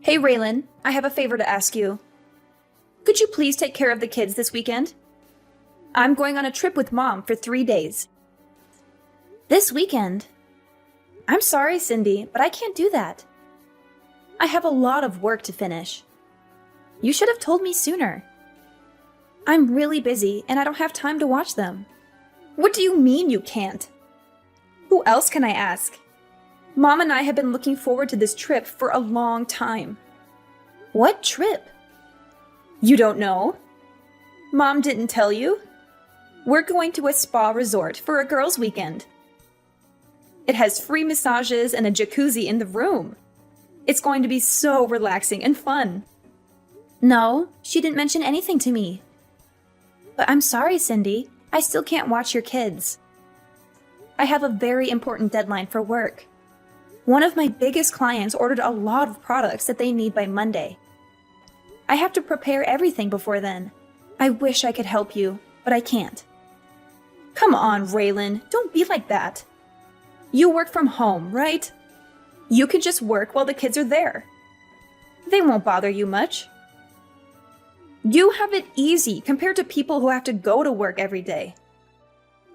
Hey Raylan, I have a favor to ask you. Could you please take care of the kids this weekend? I'm going on a trip with Mom for 3 days. This weekend? I'm sorry, Cindy, but I can't do that. I have a lot of work to finish. You should have told me sooner. I'm really busy and I don't have time to watch them. What do you mean you can't? Who else can I ask? Mom and I have been looking forward to this trip for a long time. What trip? You don't know? Mom didn't tell you? We're going to a spa resort for a girls' weekend. It has free massages and a jacuzzi in the room. It's going to be so relaxing and fun. No, she didn't mention anything to me. But I'm sorry, Cindy. I still can't watch your kids. I have a very important deadline for work. One of my biggest clients ordered a lot of products that they need by Monday. I have to prepare everything before then. I wish I could help you, but I can't. Come on, Raylan, don't be like that. You work from home, right? You can just work while the kids are there. They won't bother you much. You have it easy compared to people who have to go to work every day.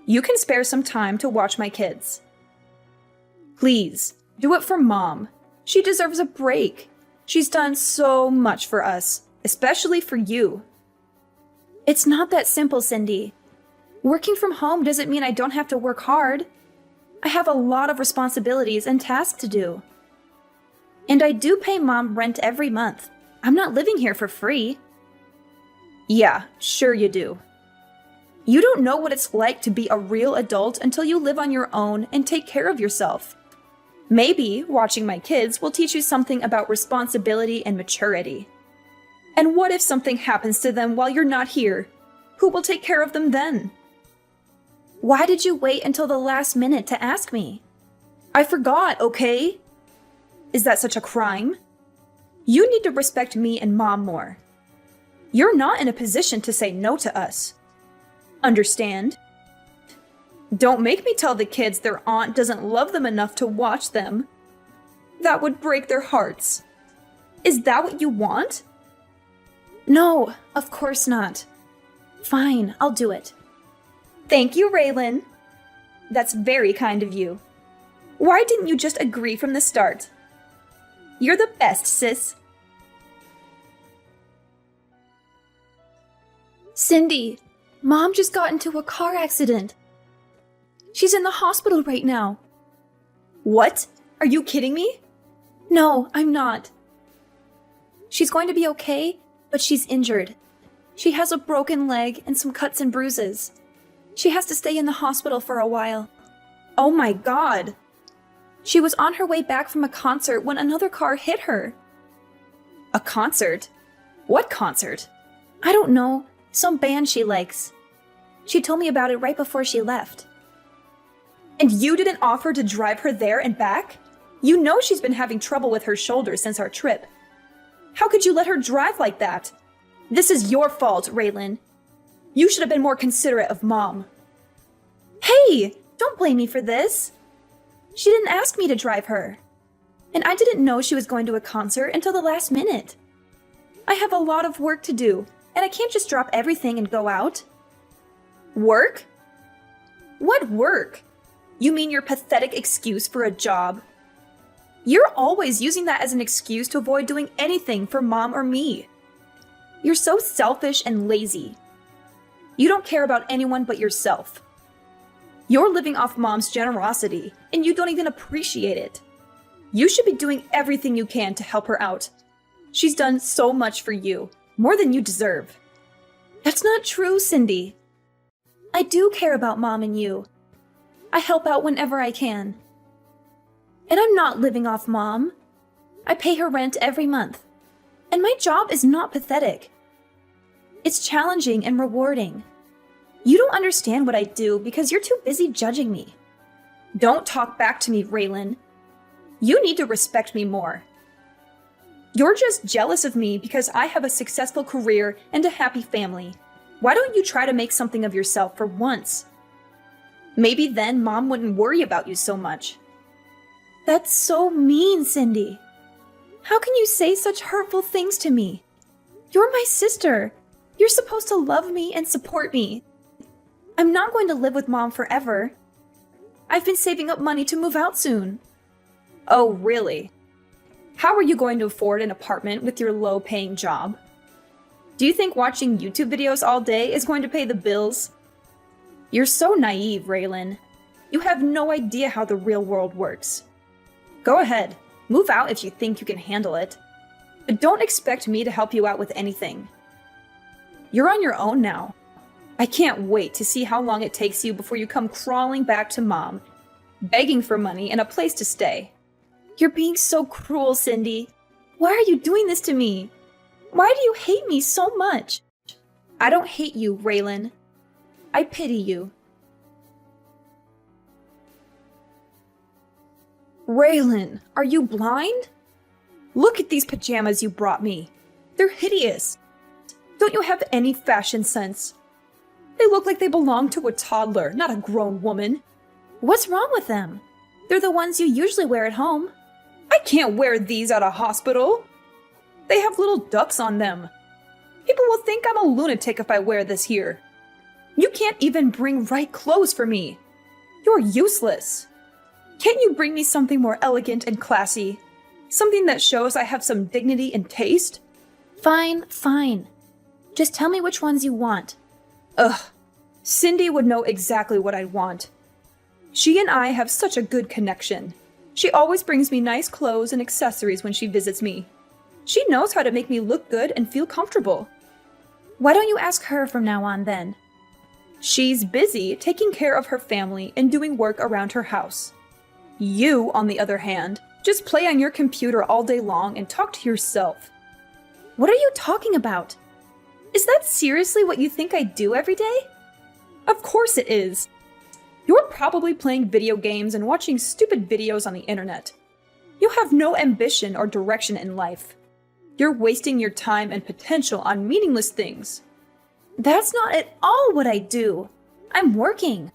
You can spare some time to watch my kids. Please, do it for Mom. She deserves a break. She's done so much for us, especially for you. It's not that simple, Cindy. Working from home doesn't mean I don't have to work hard. I have a lot of responsibilities and tasks to do. And I do pay Mom rent every month. I'm not living here for free. Yeah, sure you do. You don't know what it's like to be a real adult until you live on your own and take care of yourself. Maybe watching my kids will teach you something about responsibility and maturity. And what if something happens to them while you're not here? Who will take care of them then? Why did you wait until the last minute to ask me? I forgot, okay? Is that such a crime? You need to respect me and Mom more. You're not in a position to say no to us. Understand? Don't make me tell the kids their aunt doesn't love them enough to watch them. That would break their hearts. Is that what you want? No, of course not. Fine, I'll do it. Thank you, Raylan. That's very kind of you. Why didn't you just agree from the start? You're the best, sis. Cindy, Mom just got into a car accident. She's in the hospital right now. What? Are you kidding me? No, I'm not. She's going to be okay, but she's injured. She has a broken leg and some cuts and bruises. She has to stay in the hospital for a while. Oh my God! She was on her way back from a concert when another car hit her. A concert? What concert? I don't know. Some band she likes. She told me about it right before she left. And you didn't offer to drive her there and back? You know she's been having trouble with her shoulder since our trip. How could you let her drive like that? This is your fault, Raylan. You should have been more considerate of Mom. Hey, don't blame me for this. She didn't ask me to drive her. And I didn't know she was going to a concert until the last minute. I have a lot of work to do, and I can't just drop everything and go out. Work? What work? You mean your pathetic excuse for a job? You're always using that as an excuse to avoid doing anything for Mom or me. You're so selfish and lazy. You don't care about anyone but yourself. You're living off Mom's generosity, and you don't even appreciate it. You should be doing everything you can to help her out. She's done so much for you, more than you deserve. That's not true, Cindy. I do care about Mom and you. I help out whenever I can. And I'm not living off Mom. I pay her rent every month. And my job is not pathetic. It's challenging and rewarding. You don't understand what I do because you're too busy judging me. Don't talk back to me, Raylan. You need to respect me more. You're just jealous of me because I have a successful career and a happy family. Why don't you try to make something of yourself for once? Maybe then Mom wouldn't worry about you so much. That's so mean, Cindy. How can you say such hurtful things to me? You're my sister. You're supposed to love me and support me. I'm not going to live with Mom forever. I've been saving up money to move out soon. Oh, really? How are you going to afford an apartment with your low-paying job? Do you think watching YouTube videos all day is going to pay the bills? You're so naive, Raylan. You have no idea how the real world works. Go ahead, move out if you think you can handle it. But don't expect me to help you out with anything. You're on your own now. I can't wait to see how long it takes you before you come crawling back to Mom, begging for money and a place to stay. You're being so cruel, Cindy. Why are you doing this to me? Why do you hate me so much? I don't hate you, Raylan. I pity you. Raylan, are you blind? Look at these pajamas you brought me. They're hideous. Don't you have any fashion sense? They look like they belong to a toddler, not a grown woman. What's wrong with them? They're the ones you usually wear at home. I can't wear these at a hospital. They have little ducks on them. People will think I'm a lunatic if I wear this here. You can't even bring right clothes for me. You're useless. Can't you bring me something more elegant and classy? Something that shows I have some dignity and taste? Fine, fine. Just tell me which ones you want. Ugh, Cindy would know exactly what I'd want. She and I have such a good connection. She always brings me nice clothes and accessories when she visits me. She knows how to make me look good and feel comfortable. Why don't you ask her from now on then? She's busy taking care of her family and doing work around her house. You, on the other hand, just play on your computer all day long and talk to yourself. What are you talking about? Is that seriously what you think I do every day? Of course it is. You're probably playing video games and watching stupid videos on the internet. You have no ambition or direction in life. You're wasting your time and potential on meaningless things. That's not at all what I do. I'm working.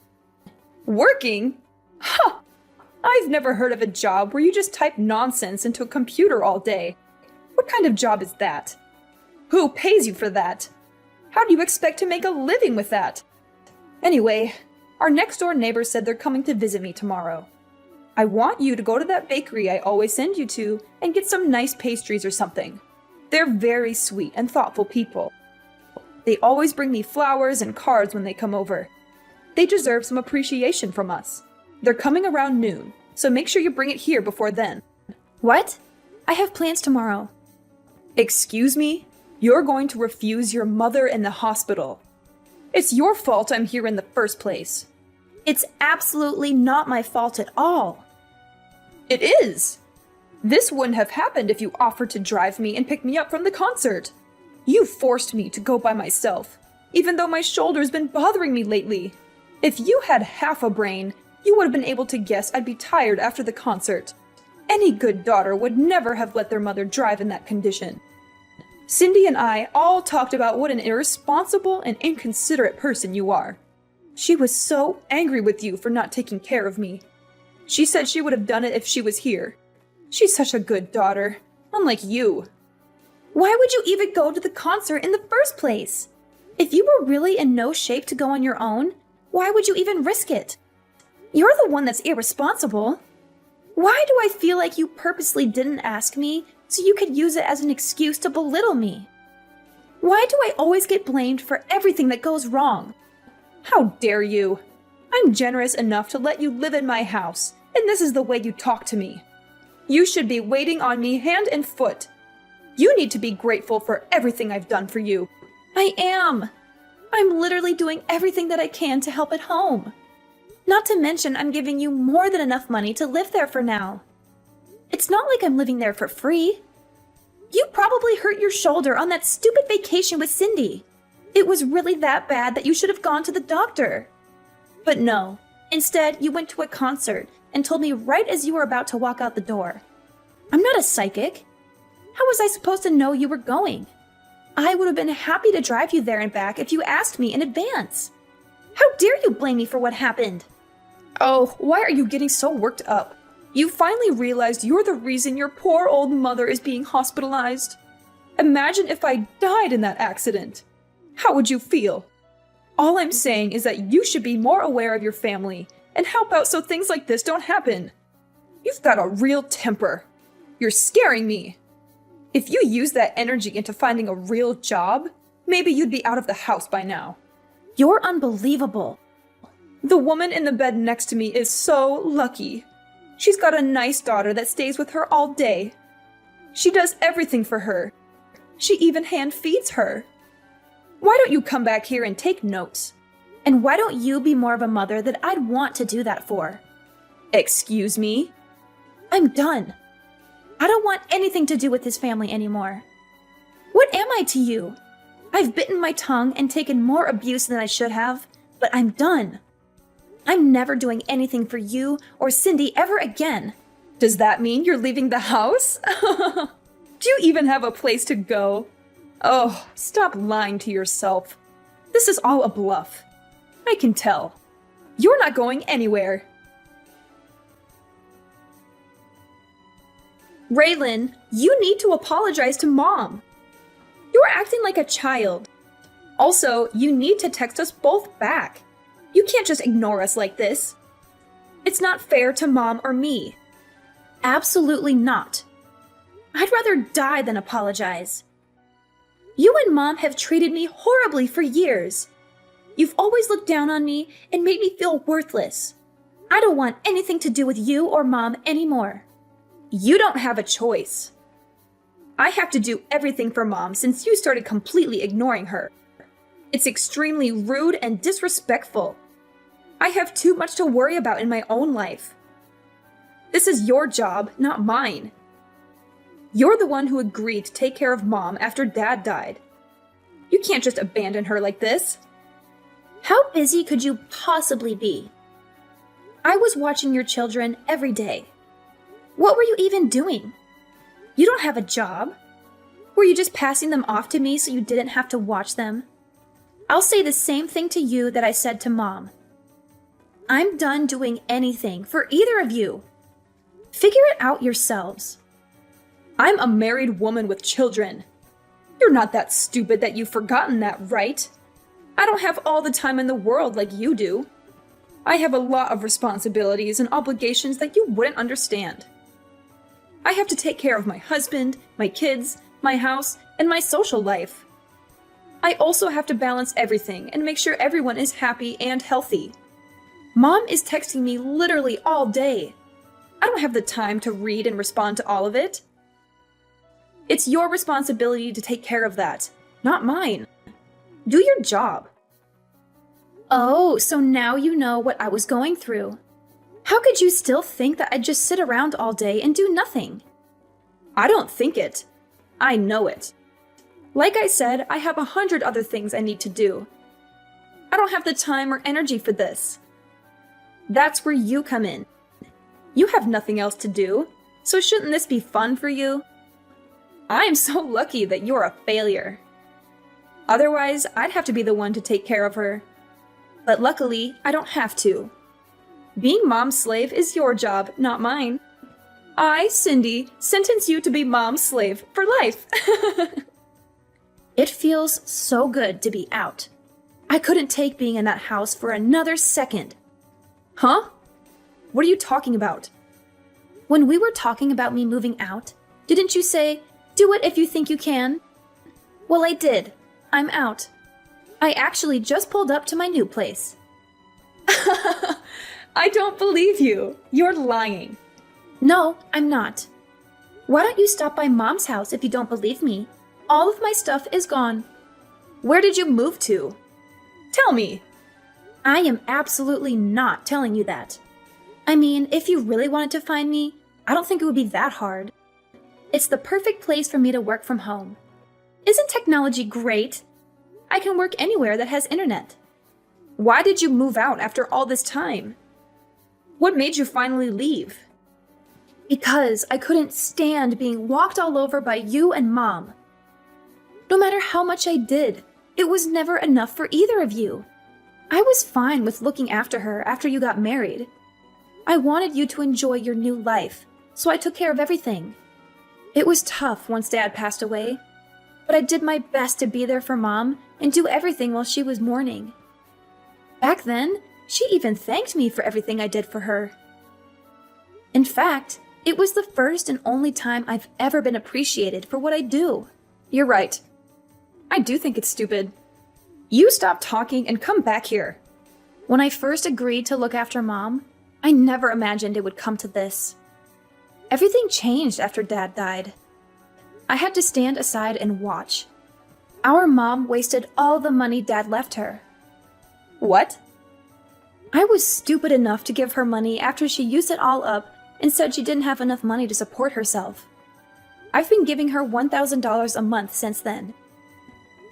Working? Huh! I've never heard of a job where you just type nonsense into a computer all day. What kind of job is that? Who pays you for that? How do you expect to make a living with that? Anyway, our next-door neighbor said they're coming to visit me tomorrow. I want you to go to that bakery I always send you to and get some nice pastries or something. They're very sweet and thoughtful people. They always bring me flowers and cards when they come over. They deserve some appreciation from us. They're coming around noon, so make sure you bring it here before then. What? I have plans tomorrow. Excuse me? You're going to refuse your mother in the hospital. It's your fault I'm here in the first place. It's absolutely not my fault at all. It is. This wouldn't have happened if you offered to drive me and pick me up from the concert. You forced me to go by myself, even though my shoulder's been bothering me lately. If you had half a brain, you would have been able to guess I'd be tired after the concert. Any good daughter would never have let their mother drive in that condition. Cindy and I all talked about what an irresponsible and inconsiderate person you are. She was so angry with you for not taking care of me. She said she would have done it if she was here. She's such a good daughter, unlike you. Why would you even go to the concert in the first place? If you were really in no shape to go on your own, why would you even risk it? You're the one that's irresponsible. Why do I feel like you purposely didn't ask me so you could use it as an excuse to belittle me? Why do I always get blamed for everything that goes wrong? How dare you? I'm generous enough to let you live in my house, and this is the way you talk to me. You should be waiting on me hand and foot. You need to be grateful for everything I've done for you. I am. I'm literally doing everything that I can to help at home. Not to mention I'm giving you more than enough money to live there for now. It's not like I'm living there for free. You probably hurt your shoulder on that stupid vacation with Cindy. It was really that bad that you should have gone to the doctor. But no, instead you went to a concert and told me right as you were about to walk out the door. I'm not a psychic. How was I supposed to know you were going? I would have been happy to drive you there and back if you asked me in advance. How dare you blame me for what happened? Oh, why are you getting so worked up? You finally realized you're the reason your poor old mother is being hospitalized. Imagine if I died in that accident. How would you feel? All I'm saying is that you should be more aware of your family and help out so things like this don't happen. You've got a real temper. You're scaring me. If you use that energy into finding a real job, maybe you'd be out of the house by now. You're unbelievable. The woman in the bed next to me is so lucky. She's got a nice daughter that stays with her all day. She does everything for her. She even hand feeds her. Why don't you come back here and take notes? And why don't you be more of a mother that I'd want to do that for? Excuse me? I'm done. I don't want anything to do with this family anymore. What am I to you? I've bitten my tongue and taken more abuse than I should have, but I'm done. I'm never doing anything for you or Cindy ever again. Does that mean you're leaving the house? Do you even have a place to go? Oh, stop lying to yourself. This is all a bluff. I can tell. You're not going anywhere. Raylan, you need to apologize to Mom. You're acting like a child. Also, you need to text us both back. You can't just ignore us like this. It's not fair to Mom or me. Absolutely not. I'd rather die than apologize. You and Mom have treated me horribly for years. You've always looked down on me and made me feel worthless. I don't want anything to do with you or Mom anymore. You don't have a choice. I have to do everything for Mom since you started completely ignoring her. It's extremely rude and disrespectful. I have too much to worry about in my own life. This is your job, not mine. You're the one who agreed to take care of Mom after Dad died. You can't just abandon her like this. How busy could you possibly be? I was watching your children every day. What were you even doing? You don't have a job. Were you just passing them off to me so you didn't have to watch them? I'll say the same thing to you that I said to Mom. I'm done doing anything for either of you. Figure it out yourselves. I'm a married woman with children. You're not that stupid that you've forgotten that, right? I don't have all the time in the world like you do. I have a lot of responsibilities and obligations that you wouldn't understand. I have to take care of my husband, my kids, my house, and my social life. I also have to balance everything and make sure everyone is happy and healthy. Mom is texting me literally all day. I don't have the time to read and respond to all of it. It's your responsibility to take care of that, not mine. Do your job. Oh, so now you know what I was going through. How could you still think that I'd just sit around all day and do nothing? I don't think it. I know it. Like I said, I have 100 other things I need to do. I don't have the time or energy for this. That's where you come in. You have nothing else to do, so shouldn't this be fun for you? I'm so lucky that you're a failure. Otherwise, I'd have to be the one to take care of her. But luckily, I don't have to. Being Mom's slave is your job, not mine. I, Cindy, sentence you to be Mom's slave for life. It feels so good to be out. I couldn't take being in that house for another second. Huh? What are you talking about? When we were talking about me moving out, didn't you say, do it if you think you can? Well, I did. I'm out. I actually just pulled up to my new place. I don't believe you. You're lying. No, I'm not. Why don't you stop by Mom's house if you don't believe me? All of my stuff is gone. Where did you move to? Tell me. I am absolutely not telling you that. I mean, if you really wanted to find me, I don't think it would be that hard. It's the perfect place for me to work from home. Isn't technology great? I can work anywhere that has internet. Why did you move out after all this time? What made you finally leave? Because I couldn't stand being walked all over by you and Mom. No matter how much I did, it was never enough for either of you. I was fine with looking after her after you got married. I wanted you to enjoy your new life, so I took care of everything. It was tough once Dad passed away, but I did my best to be there for Mom and do everything while she was mourning. Back then, she even thanked me for everything I did for her. In fact, it was the first and only time I've ever been appreciated for what I do. You're right. I do think it's stupid. You stop talking and come back here. When I first agreed to look after Mom, I never imagined it would come to this. Everything changed after Dad died. I had to stand aside and watch. Our mom wasted all the money Dad left her. What? I was stupid enough to give her money after she used it all up and said she didn't have enough money to support herself. I've been giving her $1,000 a month since then.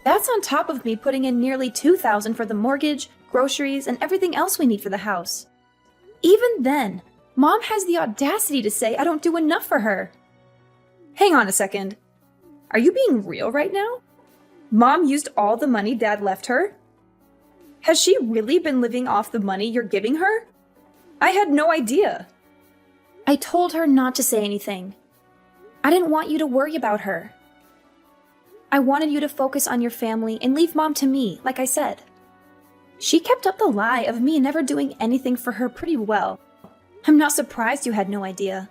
That's on top of me putting in nearly $2,000 for the mortgage, groceries, and everything else we need for the house. Even then, Mom has the audacity to say I don't do enough for her. Hang on a second. Are you being real right now? Mom used all the money Dad left her? Has she really been living off the money you're giving her? I had no idea. I told her not to say anything. I didn't want you to worry about her. I wanted you to focus on your family and leave Mom to me, like I said. She kept up the lie of me never doing anything for her pretty well. I'm not surprised you had no idea.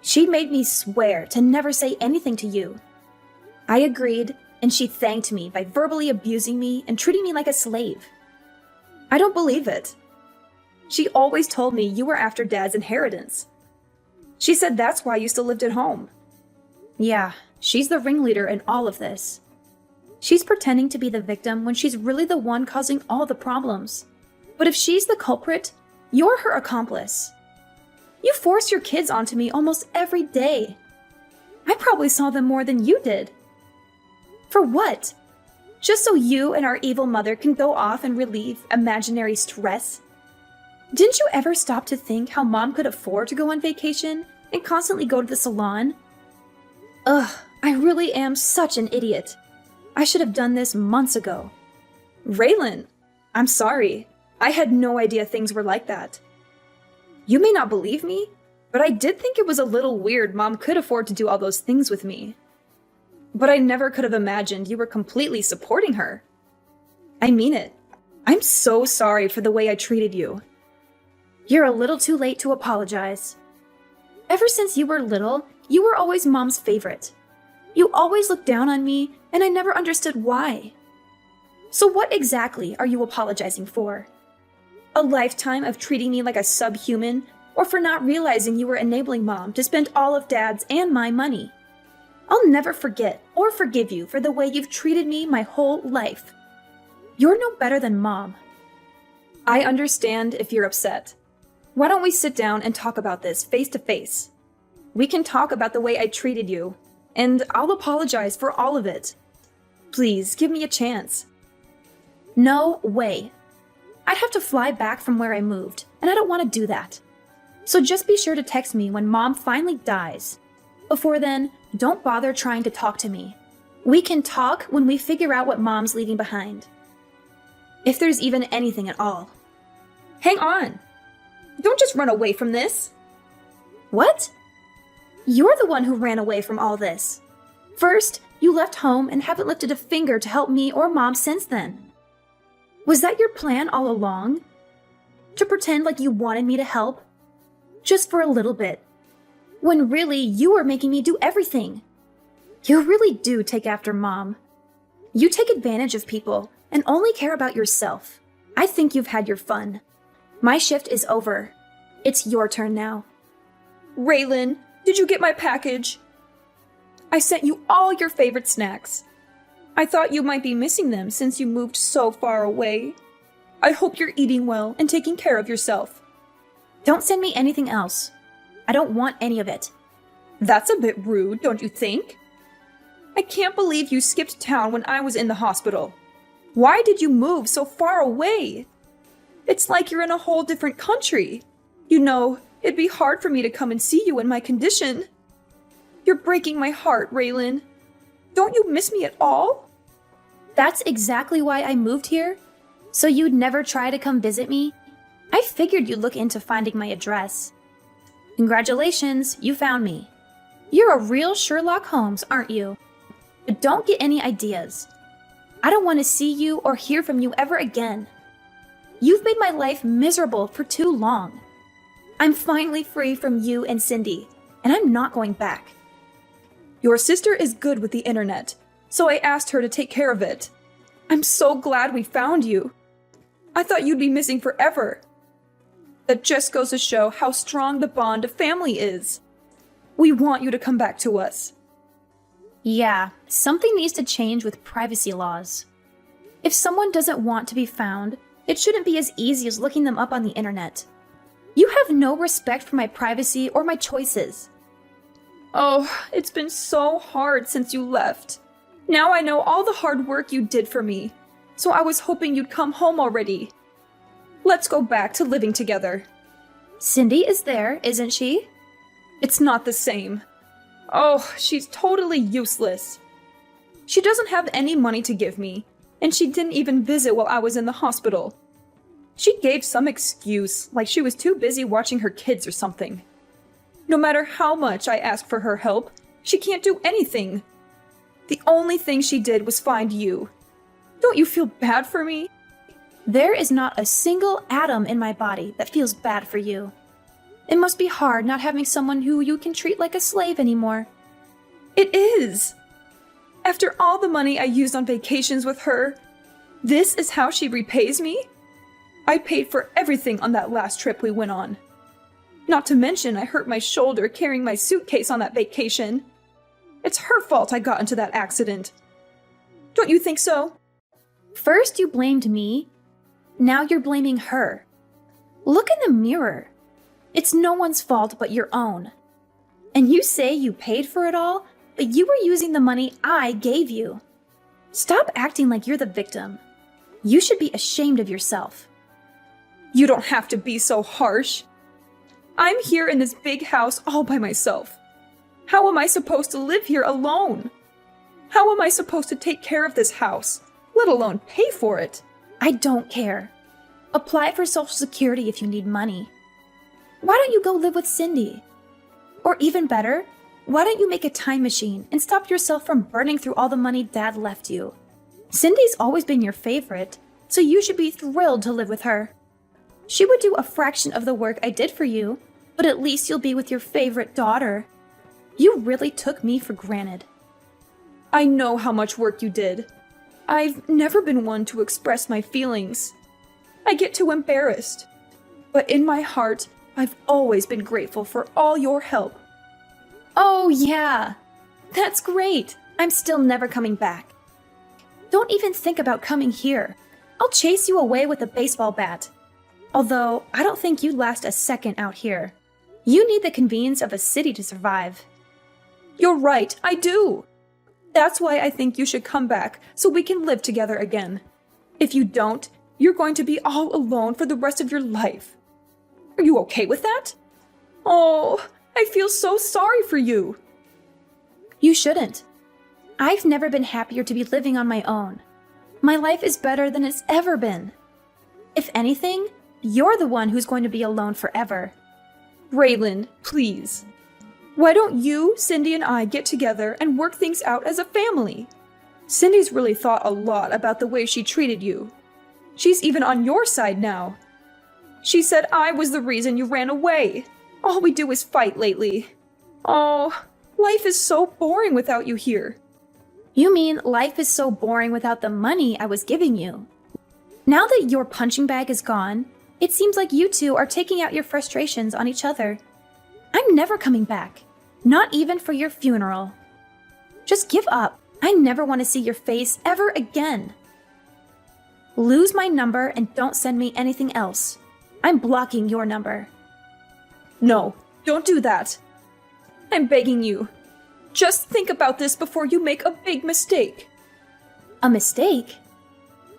She made me swear to never say anything to you. I agreed, and she thanked me by verbally abusing me and treating me like a slave. I don't believe it. She always told me you were after Dad's inheritance. She said that's why you still lived at home. Yeah, she's the ringleader in all of this. She's pretending to be the victim when she's really the one causing all the problems. But if she's the culprit, you're her accomplice. You force your kids onto me almost every day. I probably saw them more than you did. For what? Just so you and our evil mother can go off and relieve imaginary stress? Didn't you ever stop to think how Mom could afford to go on vacation and constantly go to the salon? Ugh, I really am such an idiot. I should have done this months ago. Raylan, I'm sorry. I had no idea things were like that. You may not believe me, but I did think it was a little weird Mom could afford to do all those things with me. But I never could have imagined you were completely supporting her. I mean it. I'm so sorry for the way I treated you. You're a little too late to apologize. Ever since you were little, you were always Mom's favorite. You always looked down on me, and I never understood why. So what exactly are you apologizing for? A lifetime of treating me like a subhuman, or for not realizing you were enabling Mom to spend all of Dad's and my money? I'll never forget or forgive you for the way you've treated me my whole life. You're no better than Mom. I understand if you're upset. Why don't we sit down and talk about this face to face? We can talk about the way I treated you, and I'll apologize for all of it. Please, give me a chance. No way. I'd have to fly back from where I moved, and I don't want to do that. So just be sure to text me when Mom finally dies. Before then, don't bother trying to talk to me. We can talk when we figure out what Mom's leaving behind. If there's even anything at all. Hang on! Don't just run away from this! What? You're the one who ran away from all this. First, you left home and haven't lifted a finger to help me or Mom since then. Was that your plan all along? To pretend like you wanted me to help? Just for a little bit. When really, you were making me do everything. You really do take after Mom. You take advantage of people and only care about yourself. I think you've had your fun. My shift is over. It's your turn now. Raylan, did you get my package? I sent you all your favorite snacks. I thought you might be missing them since you moved so far away. I hope you're eating well and taking care of yourself. Don't send me anything else. I don't want any of it. That's a bit rude, don't you think? I can't believe you skipped town when I was in the hospital. Why did you move so far away? It's like you're in a whole different country. You know, it'd be hard for me to come and see you in my condition. You're breaking my heart, Raylan. Don't you miss me at all? That's exactly why I moved here. So you'd never try to come visit me? I figured you'd look into finding my address. Congratulations, you found me. You're a real Sherlock Holmes, aren't you? But don't get any ideas. I don't want to see you or hear from you ever again. You've made my life miserable for too long. I'm finally free from you and Cindy, and I'm not going back. Your sister is good with the internet, so I asked her to take care of it. I'm so glad we found you. I thought you'd be missing forever. That just goes to show how strong the bond of family is. We want you to come back to us. Yeah, something needs to change with privacy laws. If someone doesn't want to be found, it shouldn't be as easy as looking them up on the internet. You have no respect for my privacy or my choices. Oh, it's been so hard since you left. Now I know all the hard work you did for me, so I was hoping you'd come home already. Let's go back to living together. Cindy is there, isn't she? It's not the same. Oh, she's totally useless. She doesn't have any money to give me, and she didn't even visit while I was in the hospital. She gave some excuse, like she was too busy watching her kids or something. No matter how much I ask for her help, she can't do anything. The only thing she did was find you. Don't you feel bad for me? There is not a single atom in my body that feels bad for you. It must be hard not having someone who you can treat like a slave anymore. It is. After all the money I used on vacations with her, this is how she repays me? I paid for everything on that last trip we went on. Not to mention I hurt my shoulder carrying my suitcase on that vacation. It's her fault I got into that accident. Don't you think so? First you blamed me, now you're blaming her. Look in the mirror. It's no one's fault but your own. And you say you paid for it all, but you were using the money I gave you. Stop acting like you're the victim. You should be ashamed of yourself. You don't have to be so harsh. I'm here in this big house all by myself. How am I supposed to live here alone? How am I supposed to take care of this house, let alone pay for it? I don't care. Apply for Social Security if you need money. Why don't you go live with Cindy? Or even better, why don't you make a time machine and stop yourself from burning through all the money Dad left you? Cindy's always been your favorite, so you should be thrilled to live with her. She would do a fraction of the work I did for you, but at least you'll be with your favorite daughter. You really took me for granted. I know how much work you did. I've never been one to express my feelings. I get too embarrassed. But in my heart, I've always been grateful for all your help. Oh, yeah. That's great. I'm still never coming back. Don't even think about coming here. I'll chase you away with a baseball bat. Although, I don't think you'd last a second out here. You need the convenience of a city to survive. You're right, I do. That's why I think you should come back so we can live together again. If you don't, you're going to be all alone for the rest of your life. Are you okay with that? Oh, I feel so sorry for you. You shouldn't. I've never been happier to be living on my own. My life is better than it's ever been. If anything, you're the one who's going to be alone forever. Raylan, please. Why don't you, Cindy, and I get together and work things out as a family? Cindy's really thought a lot about the way she treated you. She's even on your side now. She said I was the reason you ran away. All we do is fight lately. Oh, life is so boring without you here. You mean life is so boring without the money I was giving you? Now that your punching bag is gone, it seems like you two are taking out your frustrations on each other. I'm never coming back. Not even for your funeral. Just give up. I never want to see your face ever again. Lose my number and don't send me anything else. I'm blocking your number. No, don't do that. I'm begging you. Just think about this before you make a big mistake. A mistake?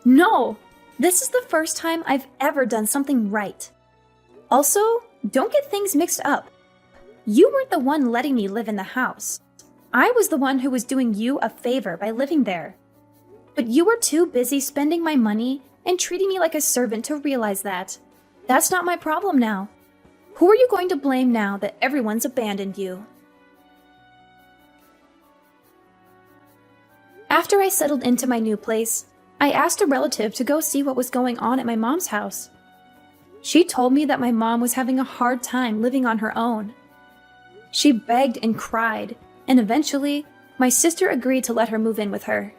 No, this is the first time I've ever done something right. Also, don't get things mixed up. You weren't the one letting me live in the house. I was the one who was doing you a favor by living there. But you were too busy spending my money and treating me like a servant to realize that. That's not my problem now. Who are you going to blame now that everyone's abandoned you? After I settled into my new place, I asked a relative to go see what was going on at my mom's house. She told me that my mom was having a hard time living on her own. She begged and cried, and eventually, my sister agreed to let her move in with her.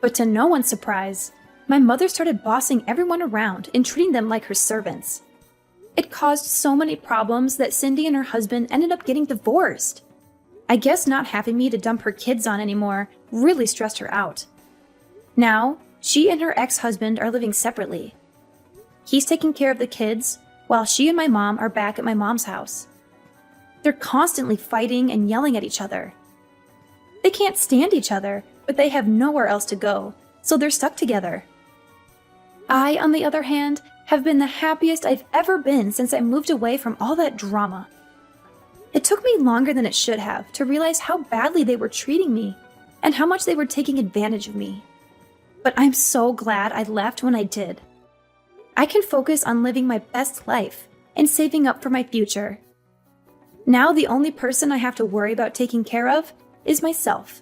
But to no one's surprise, my mother started bossing everyone around and treating them like her servants. It caused so many problems that Cindy and her husband ended up getting divorced. I guess not having me to dump her kids on anymore really stressed her out. Now, she and her ex-husband are living separately. He's taking care of the kids, while she and my mom are back at my mom's house. They're constantly fighting and yelling at each other. They can't stand each other, but they have nowhere else to go, so they're stuck together. I, on the other hand, have been the happiest I've ever been since I moved away from all that drama. It took me longer than it should have to realize how badly they were treating me and how much they were taking advantage of me. But I'm so glad I left when I did. I can focus on living my best life and saving up for my future. Now the only person I have to worry about taking care of is myself.